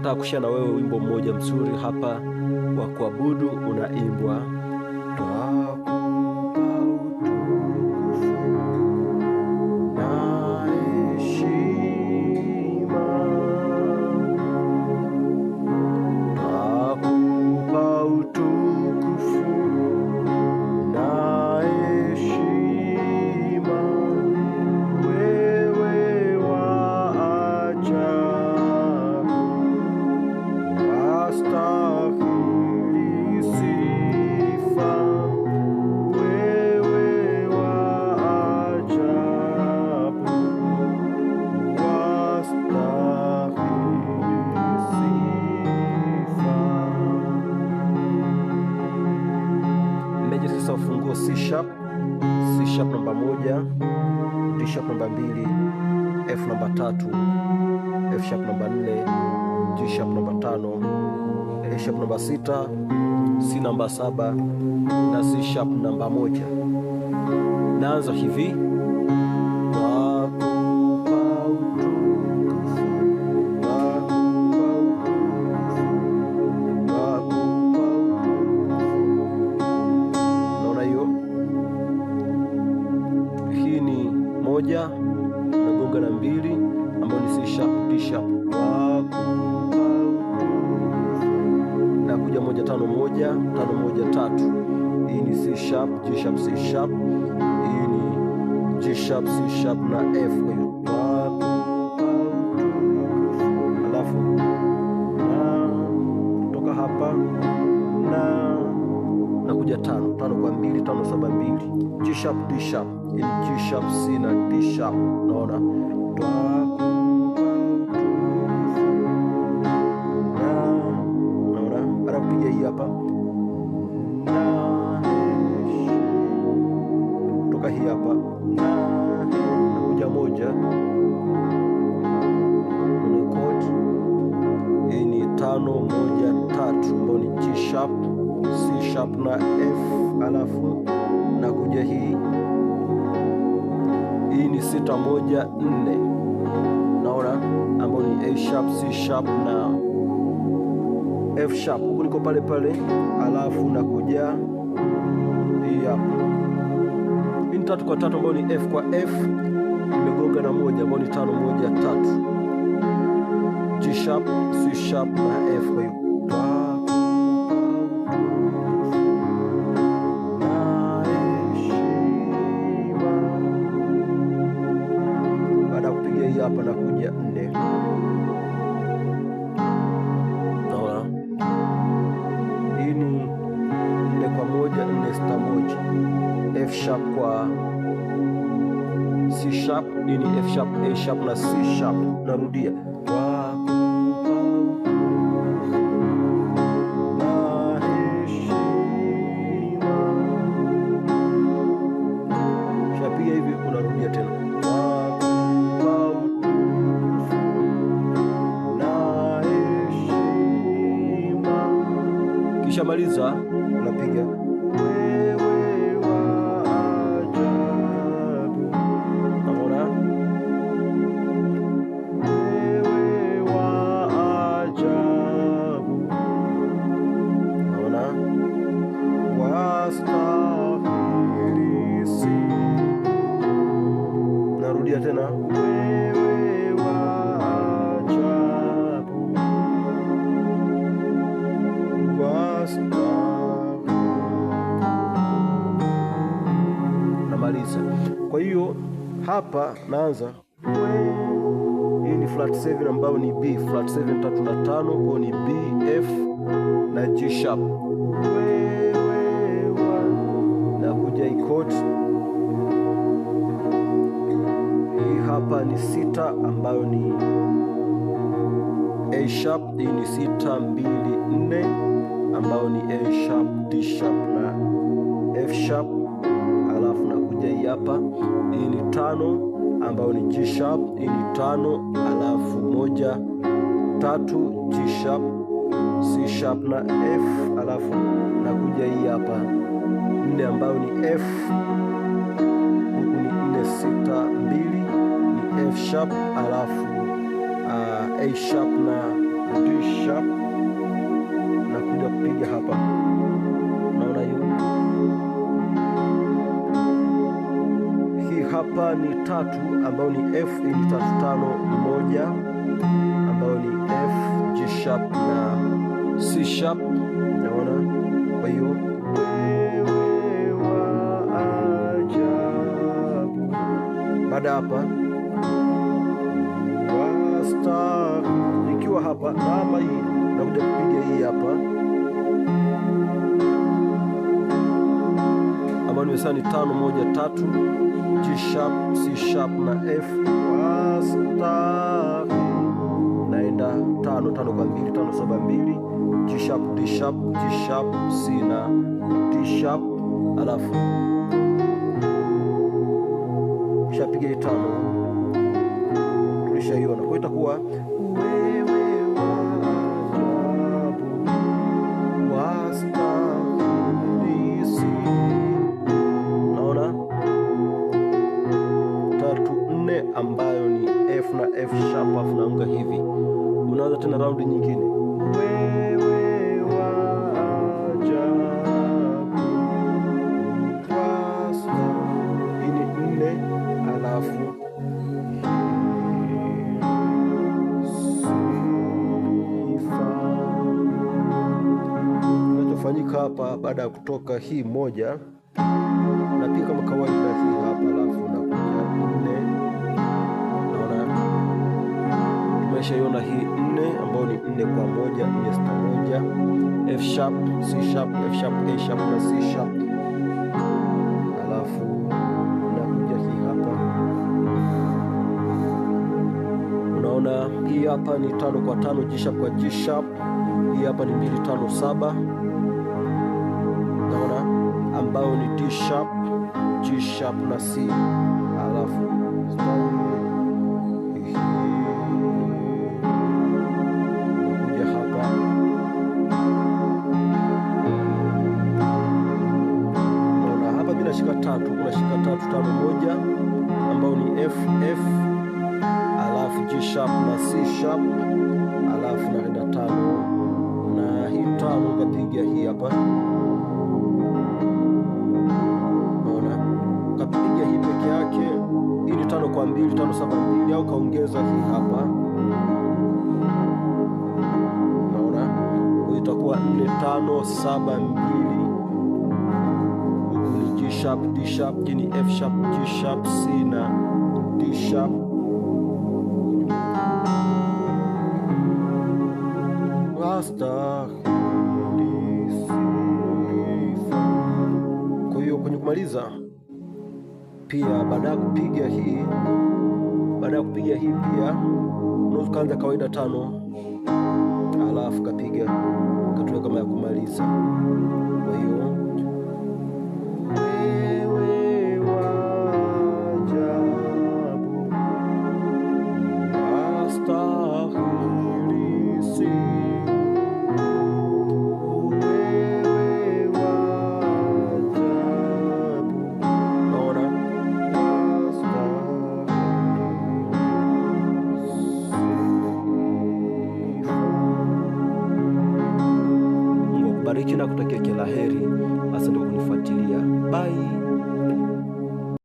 nataka kushare na wewe wimbo mmoja mzuri hapa wa kuabudu, unaimbwa ufunguo C sharp namba 1, D sharp namba 2, F namba 3, F sharp namba 4, G sharp namba 5, A sharp namba 6, C namba 7 na C sharp namba 1. Naanza hivi. Moja nagonga na 2 ambayo ni C sharp, D sharp, na kuja 1 5 1 5 1 3. Hii ni C sharp, G sharp, C sharp. Hii ni G sharp, C sharp na F. Kwa hiyo alafu na kutoka hapa na kuja 5 5 kwa 2 5 7 2. G sharp, D sharp, G sharp, C na D sharp. Naona baada kupiga hii hapa kutoka hii hapa na kuja 1 chord. Hii ni 5 1 3 ambayo ni G sharp, C sharp na F. Alafu na kuja hii ni 6 1 4, naona ambayo ni A sharp, C sharp na F sharp. Huku niko pale pale, alafu na kuja hii hapa. Hii ni 3 kwa 3 ambayo ni F kwa F, imegonga na 1 ambayo ni 5 1 3, G sharp, C sharp na F. Kwa hiyo hapa na kuja 4, naona hii ni 4 kwa 1 4 6 1, F sharp kwa C sharp. Hii ni F sharp, A sharp na C sharp. Narudia shapiga hivi, unarudia tena maliza, unapiga wewe wa ajabu. Naona wewe wa ajabu, naona wastahili sifa. Narudia tena wewe wa ajabu, namaliza. Kwa hiyo hapa naanza, hii ni flat 7 ambayo ni B flat 7 3 na 5, kwa ni B F na G sharp. Na kuja chord hii hapa ni 6 ambayo ni A sharp. Hii ni 6 2 4 ambayo ni A sharp, D sharp na F sharp. Alafu na kuja hii hapa, hii ni 5 ambayo ni G sharp. Hii ni 5 alafu 1 3 G sharp, C sharp na F. Alafu na kuja hii hapa 4 ambayo ni F. Huku ni 4 6 2 ni F sharp, alafu A sharp na D sharp na kuja kupiga hapa. Naona hiyo. Hii hapa ni tatu ambayo ni F, ni 3 5 1 ambayo ni F, G sharp na C sharp. Naona, kwa hiyo baada hapa ikiwa hapa namba hii nakuja kupiga hii hapa ambayo nimesema ni 5 1 3 G sharp, C sharp na F. Naenda 5 5 kwa 2 5 7 2 G sharp D sharp G sharp C na D sharp, alafu shapiga 5 tulishaiona. Kwa itakuwa naona 3 4 ambayo ni F na F sharp, afu naunga hivi. Unaanza tena raundi nyingine, hii ni 4 alafu kinachofanyika hapa baada ya kutoka hii moja napiga kama kawaida hii hapa, alafu nakuja 4. Naona tumeshaiona hii 4 ambayo ni 4 kwa 1 4 6 1 F sharp C sharp F sharp A sharp na C sharp, alafu nakuja hii hapa. Unaona hii hapa ni 5 kwa 5 G sharp kwa G sharp. Hii hapa ni 2 5 7, naona ambayo ni D sharp G sharp na C, alafu nakuja hapa. Naona hapa bila shika 3, unashika 3 5 1 ambayo ni F F, alafu G sharp na C sharp, alafu naenda 5 na hii 5 ukapiga hii hapa. Naona ukapiga hii peke yake, hii ni 5 kwa 2 5 7 2, au kaongeza hii hapa. Naona itakuwa 4 5 7 2, huku ni G sharp D sharp, hii ni F sharp G sharp C na D sharp. Kwa hiyo kwenye kumaliza pia, baada ya kupiga hii pia unaweza kuanza kawaida 5, alafu kapiga katua kama ya kumaliza. Kwa hiyo bariki na kutakia kila heri. Asante kwa kunifuatilia. Bye.